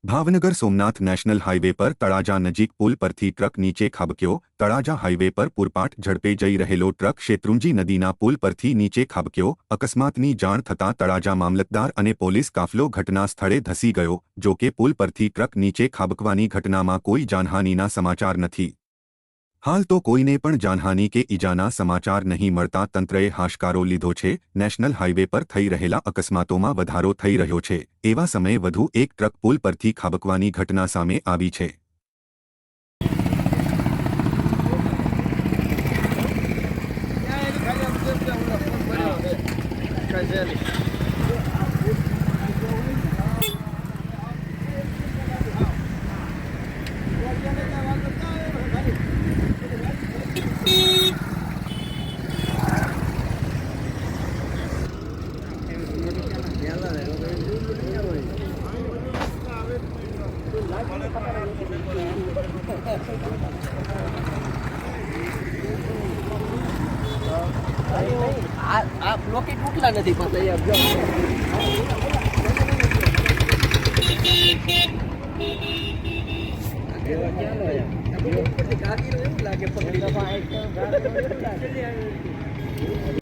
Bhavnagar Somnath national highway પર તળાજા નજીક પુલ પરથી ટ્રક નીચે ખાબક્યો। તળાજા હાઈવે પર પૂરપાટ ઝડપે જઈ રહેલો ટ્રક શેત્રુંજી નદીના પુલ પરથી નીચે ખાબક્યો। અકસ્માતની જાણ થતાં તળાજા મામલતદાર અને પોલીસ કાફલો ઘટના સ્થળે ધસી ગયો। જો કે પુલ પરથી ટ્રક નીચે ખાબકવાની ઘટનામાં કોઈ જાનહાનિના સમાચાર નથી। હાલ તો કોઈને પણ જાનહાનિ કે ઈજાના સમાચાર નહીં મળતા તંત્રએ હાશકારો લીધો છે। નેશનલ હાઈવે પર થઈ રહેલા અકસ્માતોમાં વધારો થઈ રહ્યો છે। એવા સમયે વધુ એક ટ્રક પુલ પરથી ખાબકવાની ઘટના સામે આવી છે। આ બ્લોકેટ ઉઠલા નથી પણ લાગે પકડી